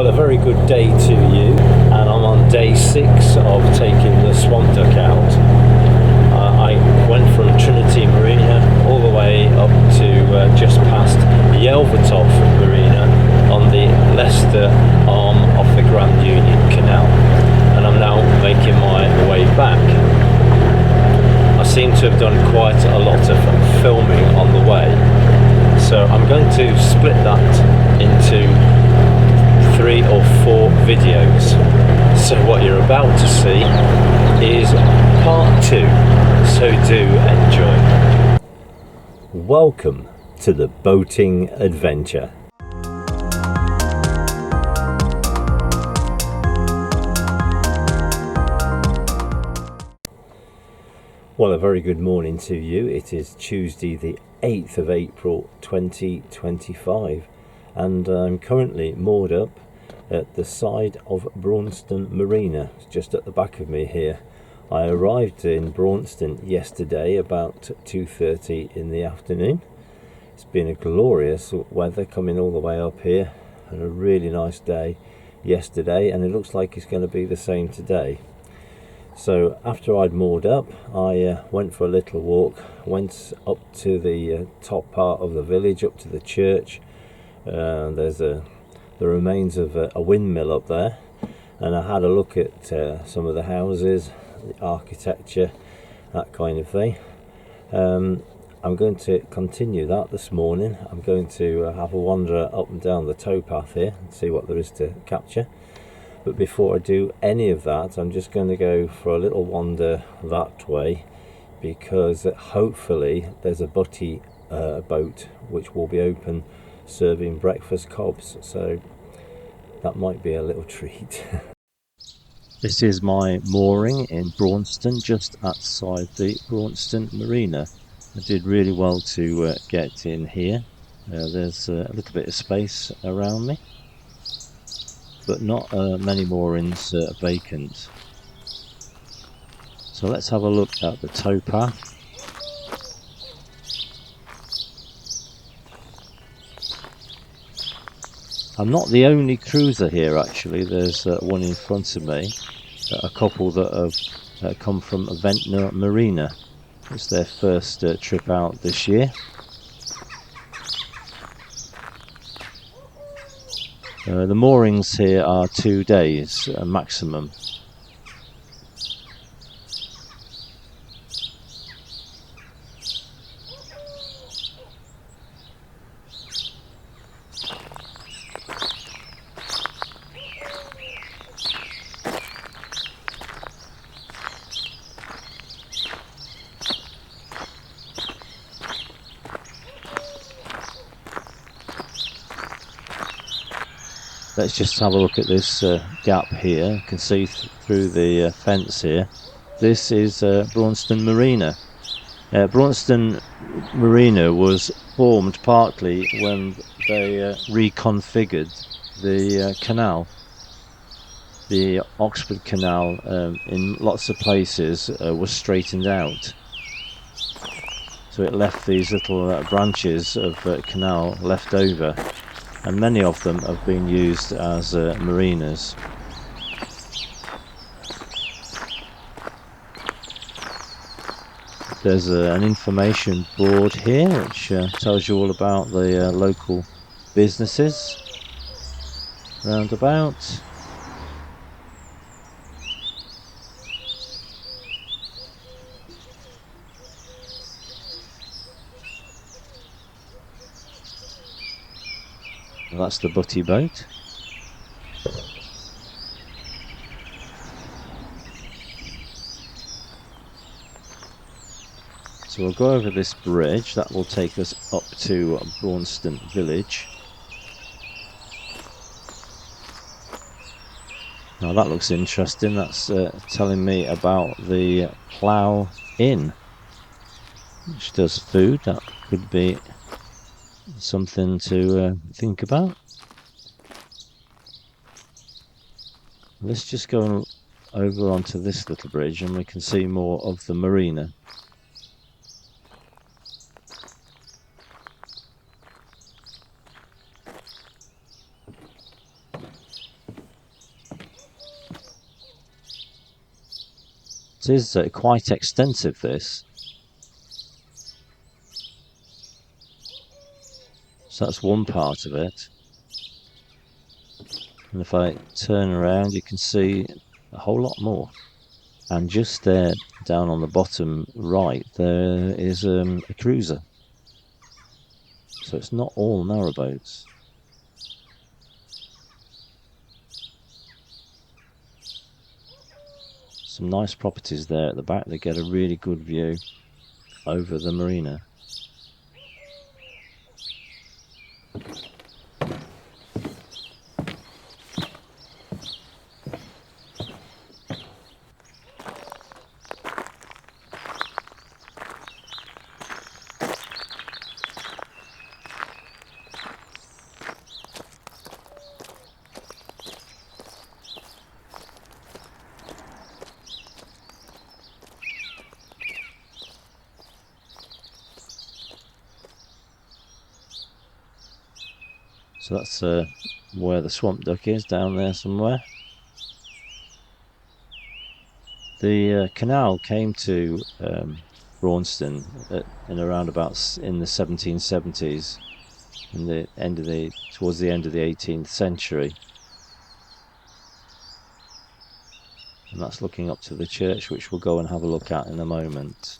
Well, a very good day to you, and I'm on day 6 of taking the swamp duck out. I went from Trinity Marina all the way up to just past Yelvertoft Marina on the Leicester arm of the Grand Union Canal, and I'm now making my way back. I seem to have done quite a lot of filming on the way, so I'm going to split that into 3 or 4 videos. So what you're about to see is part 2, so do enjoy. Welcome to the boating adventure. Well, a very good morning to you. It is Tuesday the 8th of April 2025, and I'm currently moored up at the side of Braunston Marina, just at the back of me here. I arrived in Braunston yesterday about 2:30 in the afternoon. It's been a glorious weather coming all the way up here, and a really nice day yesterday, and it looks like it's going to be the same today. So after I'd moored up, I went for a little walk, went up to the top part of the village, up to the church. There's the remains of a windmill up there, and I had a look at some of the houses, the architecture, that kind of thing. I'm going to continue that this morning. I'm going to have a wander up and down the towpath here and see what there is to capture. But before I do any of that, I'm just going to go for a little wander that way, because hopefully there's a butty boat which will be open serving breakfast cobs, so that might be a little treat. This is my mooring in Braunston, just outside the Braunston Marina. I did really well to get in here. There's a little bit of space around me, but not many moorings vacant. So let's have a look at the towpath. I'm not the only cruiser here actually. There's one in front of me, a couple that have come from Ventnor Marina. It's their first trip out this year. The moorings here are 2 days maximum. Let's just have a look at this gap here. You can see through the fence here. This is Braunston Marina. Braunston Marina was formed partly when they reconfigured the canal. The Oxford Canal in lots of places was straightened out. So it left these little branches of canal left over, and many of them have been used as marinas. There's an information board here which tells you all about the local businesses round about. That's the butty boat. So we'll go over this bridge. That will take us up to Braunston village. Now that looks interesting. That's telling me about the Plough Inn, which does food. That could be something to think about. Let's just go over onto this little bridge and we can see more of the marina. It is quite extensive, this. So that's one part of it. And if I turn around, you can see a whole lot more. And just there, down on the bottom right, there is a cruiser. So it's not all narrowboats. Some nice properties there at the back. They get a really good view over the marina. So that's where the swamp duck is, down there somewhere. The canal came to Braunston in around about in the 1770s, towards the end of the 18th century, and that's looking up to the church, which we'll go and have a look at in a moment.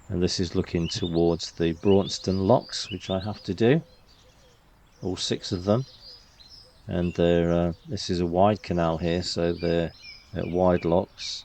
And this is looking towards the Braunston locks, which I have to do, all 6 of them. And this is a wide canal here, so they're wide locks.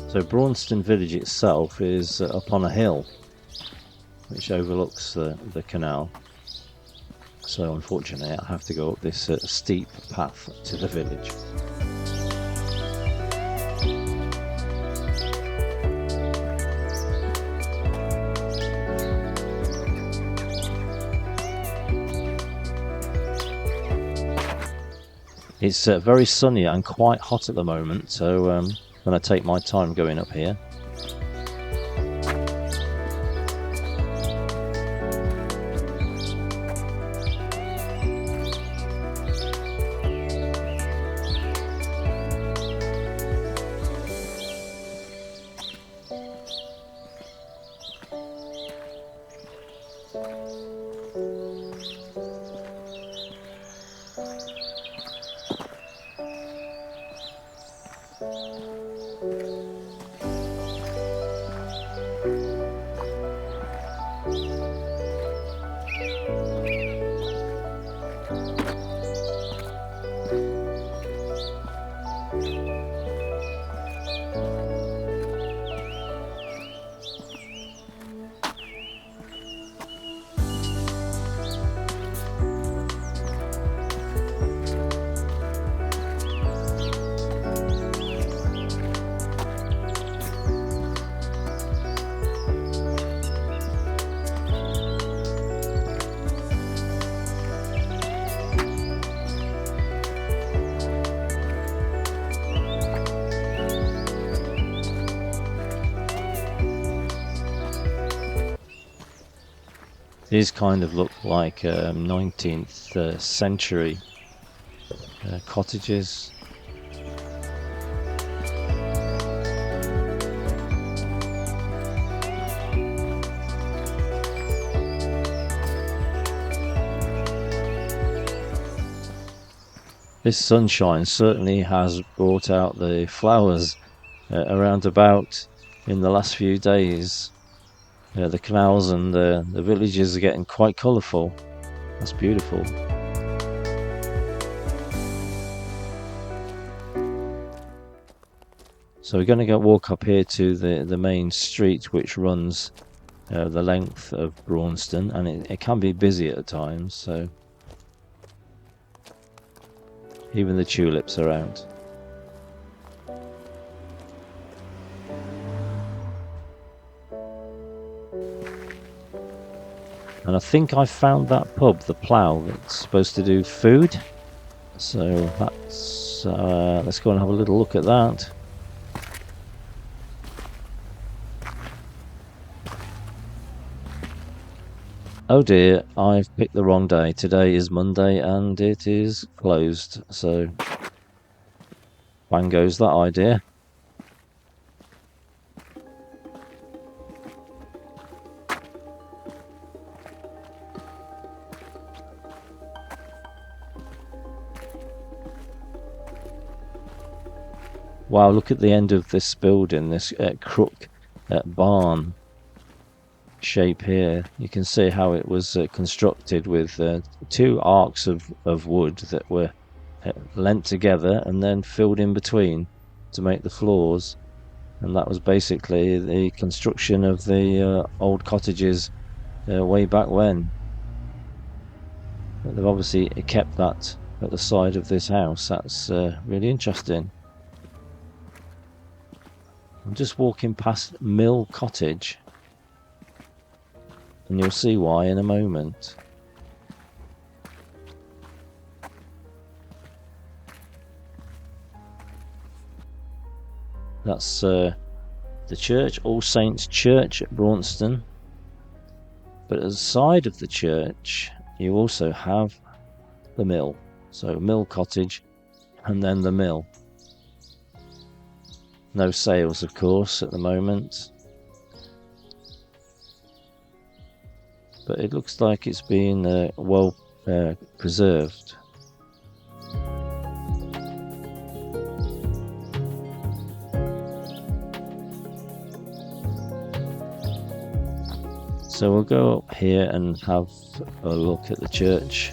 So Braunston village itself is up on a hill which overlooks the canal. So unfortunately I have to go up this steep path to the village. It's very sunny and quite hot at the moment, so I'm going to take my time going up here. These kind of look like 19th century cottages. This sunshine certainly has brought out the flowers around about in the last few days. The canals and the villages are getting quite colourful. That's beautiful. So we're going to go walk up here to the main street, which runs the length of Braunston, and it can be busy at times, so even the tulips are out. And I think I found that pub, the Plough, that's supposed to do food. So that's let's go and have a little look at that. Oh dear, I've picked the wrong day. Today is Monday and it is closed, so bang goes that idea. Wow, look at the end of this building, this crook barn shape here. You can see how it was constructed with two arcs of wood that were lent together and then filled in between to make the floors, and that was basically the construction of the old cottages way back when. But they've obviously kept that at the side of this house. That's really interesting. I'm just walking past Mill Cottage, and you'll see why in a moment. That's the church, All Saints Church at Braunston. But at the side of the church, you also have the mill. So Mill Cottage and then the mill. No sales, of course, at the moment. But it looks like it's been well preserved. So we'll go up here and have a look at the church.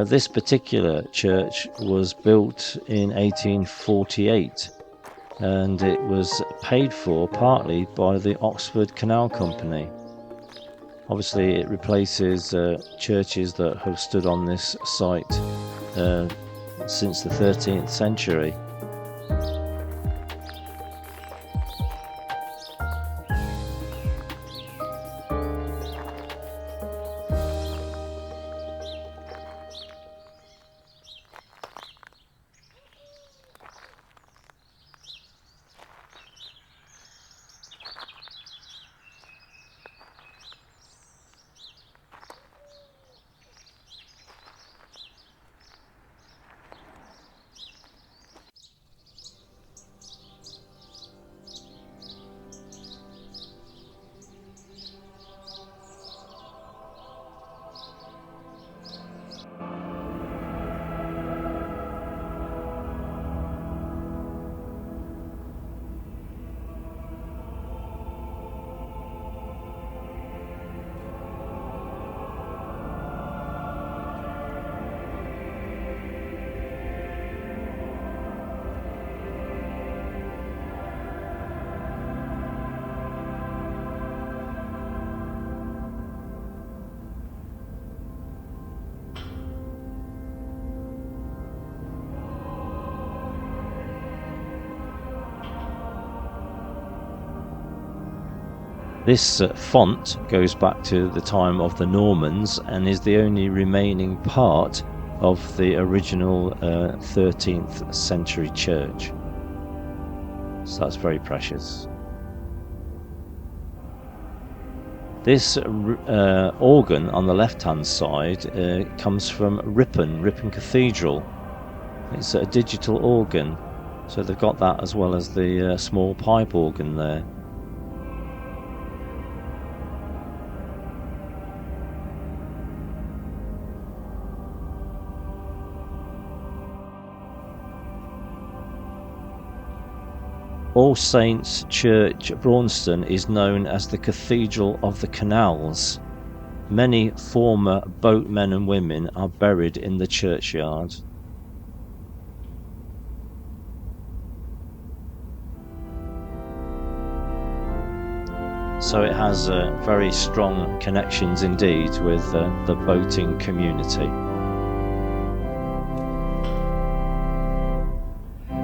This particular church was built in 1848, and it was paid for partly by the Oxford Canal Company. Obviously it replaces churches that have stood on this site since the 13th century. This font goes back to the time of the Normans and is the only remaining part of the original 13th century church. So that's very precious. This organ on the left hand side comes from Ripon Cathedral. It's a digital organ, so they've got that as well as the small pipe organ there. All Saints Church, Braunston, is known as the Cathedral of the Canals. Many former boatmen and women are buried in the churchyard. So it has very strong connections indeed with the boating community.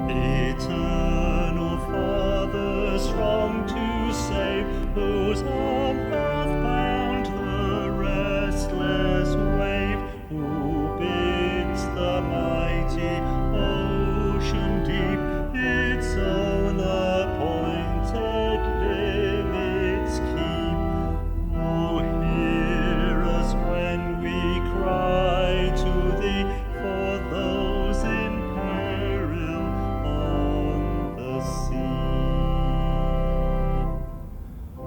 Eternal Father, strong to save, whose arm hath bound the restless wave, who bids the mighty ocean deep its own appointed limits keep. Oh, hear us when we cry to thee for those in peril on the sea. O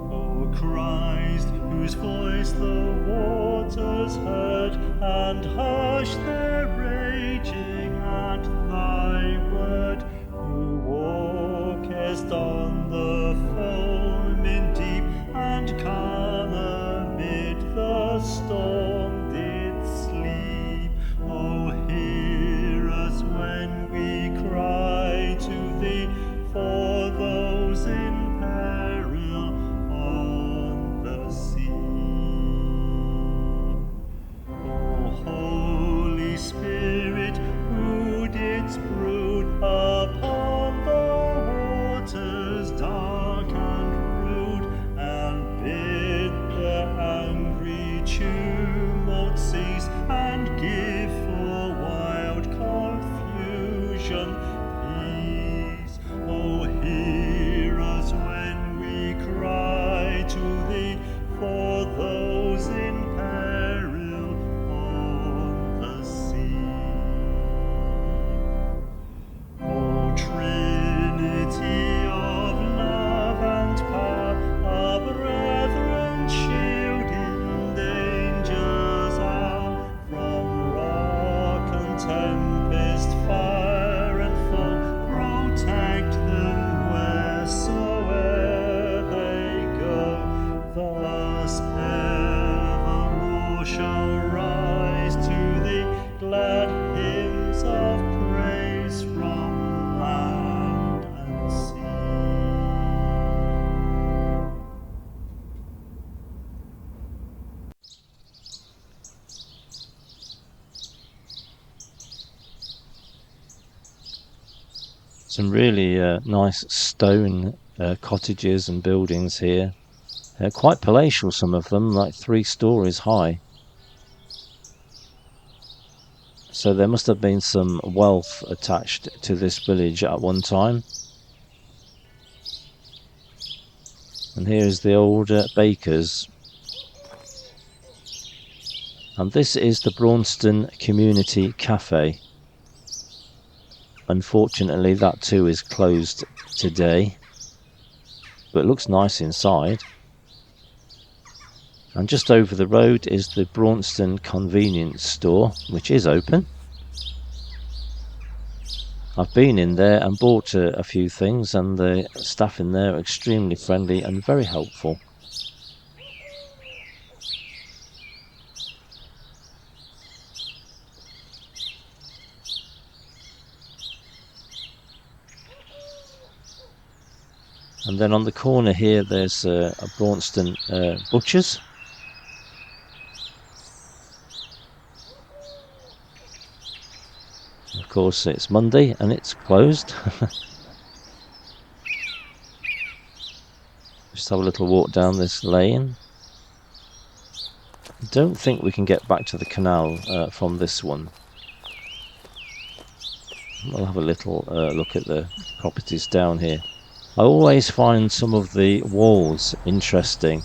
Christ, whose voice the waters heard, and hushed their raging at thy word, who walkest on the foaming deep, and calm amid the storm did sleep. Oh, hear us when we cry to thee for those in peril on the sea. O Holy Spirit, who didst brood upon the waters dark and rude, and bid the angry tumult cease, and give for wild confusion peace. Oh, hear us when we cry to thee for those in peril on the sea. O Trinity of love and power, our brethren shield in danger's hour, from rock and tempest, fire and foe, protect them wheresoe'er they go. Thus evermore shall rise to thee glad hymns of praise from land and sea. Some really nice stone cottages and buildings here. Quite palatial, some of them, like 3 stories high. So there must have been some wealth attached to this village at one time. And here is the old baker's. And this is the Braunston Community Cafe. Unfortunately, that too is closed today, but it looks nice inside. And just over the road is the Braunston Convenience Store, which is open. I've been in there and bought a few things, and the staff in there are extremely friendly and very helpful. And then on the corner here there's a Braunston Butcher's. Of course it's Monday and it's closed. Just have a little walk down this lane. I don't think we can get back to the canal from this one. We'll have a little look at the properties down here. I always find some of the walls interesting.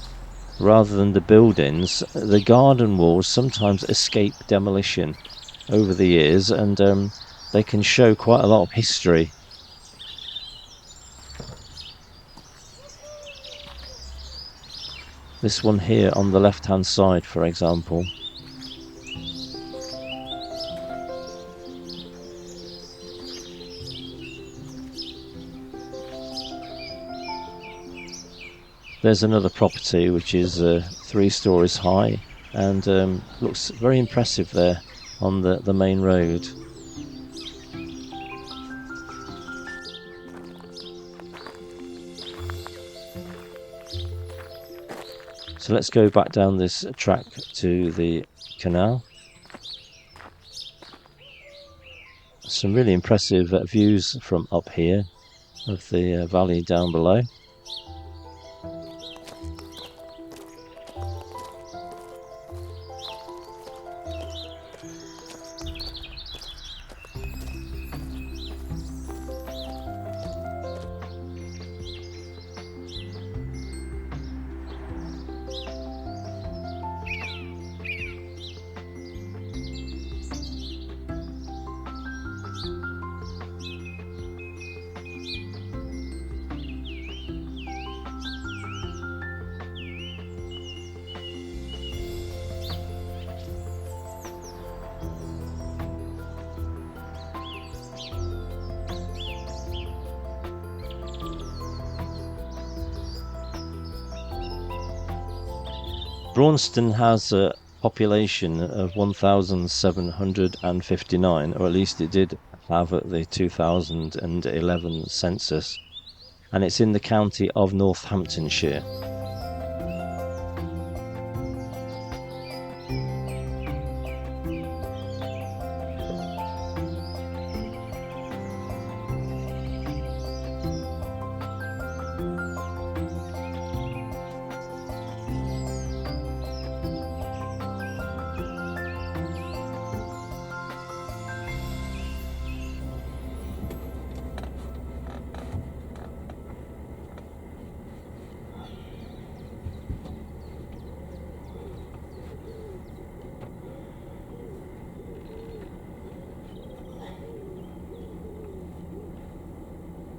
Rather than the buildings, the garden walls sometimes escape demolition over the years, and they can show quite a lot of history. This one here on the left hand side, for example. There's another property which is 3 stories high, and looks very impressive there on the main road. So let's go back down this track to the canal. Some really impressive views from up here of the valley down below. Braunston has a population of 1,759, or at least it did have at the 2011 census, and it's in the county of Northamptonshire.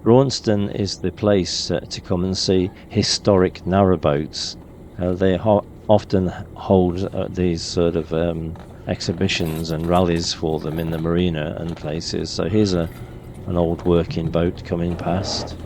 Braunston is the place to come and see historic narrowboats. They often hold these sort of exhibitions and rallies for them in the marina and places. So here's an old working boat coming past.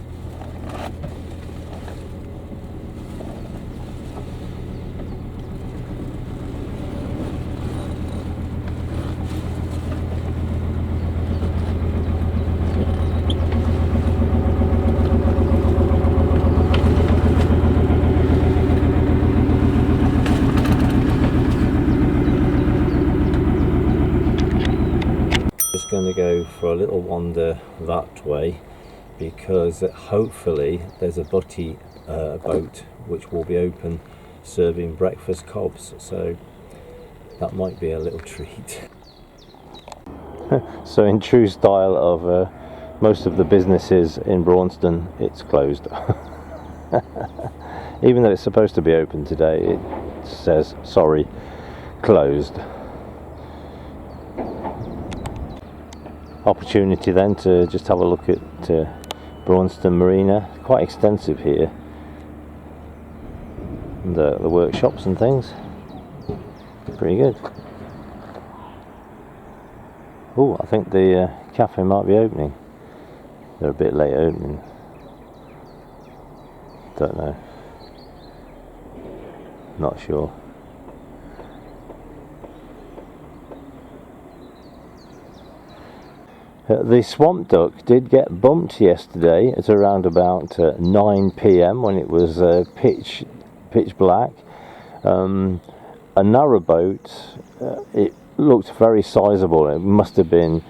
Going to go for a little wander that way, because hopefully there's a butty boat which will be open serving breakfast cobs, so that might be a little treat. So in true style of most of the businesses in Braunston, it's closed. Even though it's supposed to be open today, it says sorry, closed. Opportunity then to just have a look at Braunston Marina. Quite extensive here, and the workshops and things, pretty good. Oh, I think the cafe might be opening. They're a bit late opening, don't know, not sure. The swamp duck did get bumped yesterday at around about 9 p.m. when it was pitch black. A narrowboat, it looked very sizable. It must have been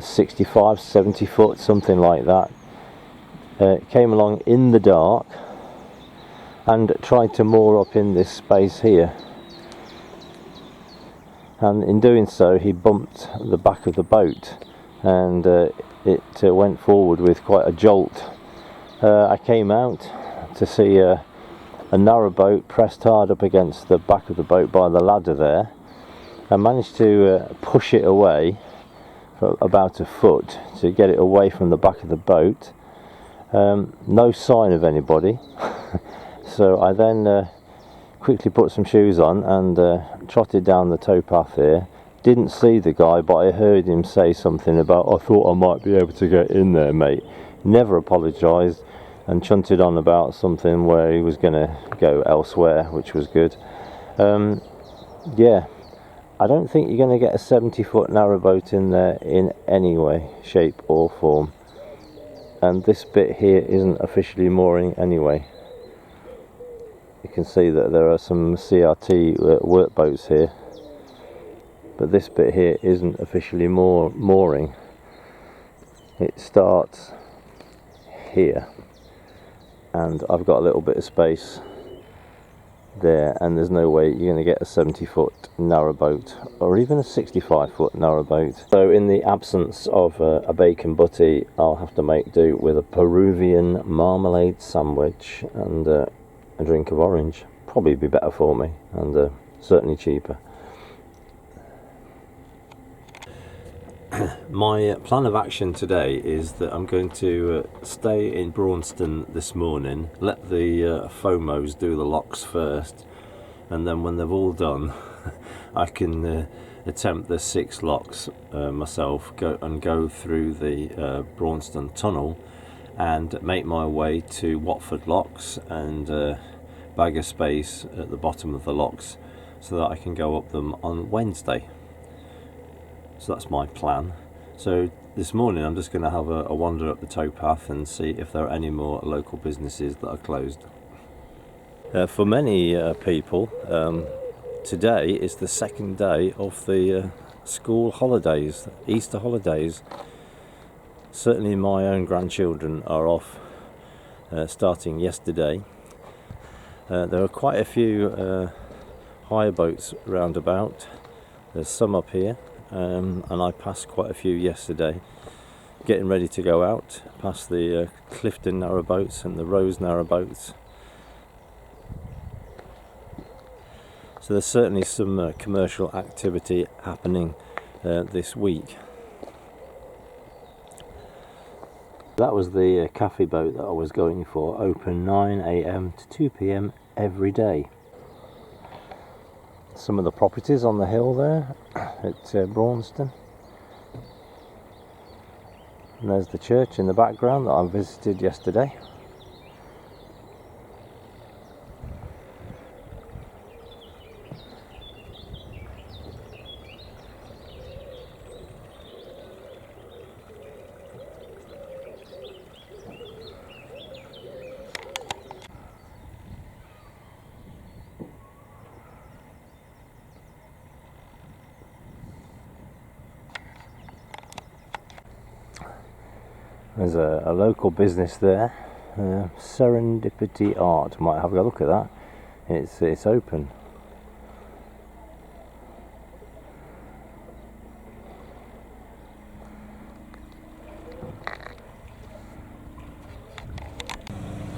65, 70 foot, something like that. It came along in the dark and tried to moor up in this space here. And in doing so, he bumped the back of the boat, and it went forward with quite a jolt. I came out to see a narrowboat pressed hard up against the back of the boat by the ladder there. I managed to push it away for about a foot to get it away from the back of the boat. No sign of anybody. So I then quickly put some shoes on and trotted down the towpath here. Didn't see the guy, but I heard him say something about, I thought I might be able to get in there, mate. Never apologised, and chunted on about something where he was going to go elsewhere, which was good. yeah, I don't think you're going to get a 70-foot narrowboat in there in any way, shape or form. And this bit here isn't officially mooring anyway. You can see that there are some CRT workboats here, but this bit here isn't officially mooring. It starts here, and I've got a little bit of space there, and there's no way you're going to get a 70-foot narrowboat or even a 65-foot narrowboat. So in the absence of a bacon butty, I'll have to make do with a Peruvian marmalade sandwich and a drink of orange. Probably be better for me, and certainly cheaper. My plan of action today is that I'm going to stay in Braunston this morning, let the FOMOs do the locks first, and then when they've all done I can attempt the 6 locks myself, go through the Braunston tunnel and make my way to Watford locks and bag a space at the bottom of the locks so that I can go up them on Wednesday. So that's my plan. So this morning I'm just going to have a wander up the towpath and see if there are any more local businesses that are closed. For many people, today is the second day of the school holidays, Easter holidays. Certainly my own grandchildren are off starting yesterday. There are quite a few hire boats round about. There's some up here. And I passed quite a few yesterday, getting ready to go out, past the Clifton narrowboats and the Rose narrowboats. So there's certainly some commercial activity happening this week. That was the cafe boat that I was going for, open 9 AM to 2 PM every day. Some of the properties on the hill there at Braunston. And there's the church in the background that I visited yesterday. There's a local business there, Serendipity Art. Might have a look at that. It's open.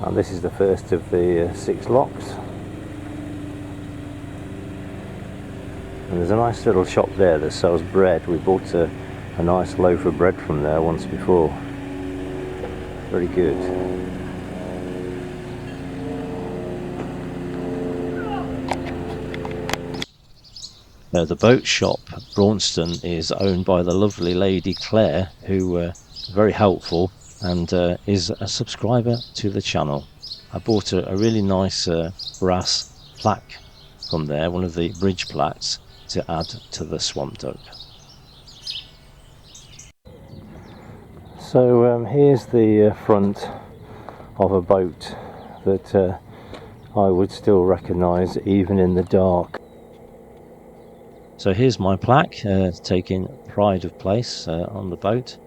And this is the first of the 6 locks. And there's a nice little shop there that sells bread. We bought a nice loaf of bread from there once before. Very good. The boat shop Braunston is owned by the lovely lady Claire, who is very helpful and is a subscriber to the channel. I bought a really nice brass plaque from there, one of the bridge plaques, to add to the swamp duck. So here's the front of a boat that I would still recognise even in the dark. So here's my plaque taking pride of place on the boat.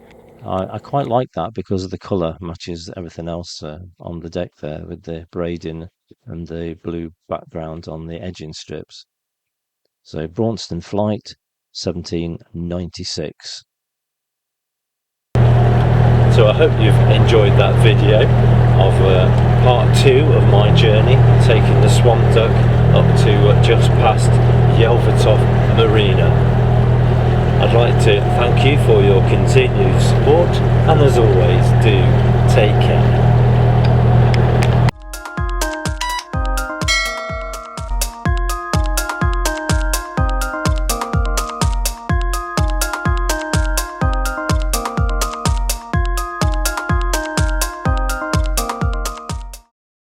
I quite like that because of the colour matches everything else on the deck there, with the braiding and the blue background on the edging strips. So Braunston Flight 1796. So I hope you've enjoyed that video of part 2 of my journey, taking the swamp duck up to just past Yelvertoft Marina. I'd like to thank you for your continued support, and as always, do take care.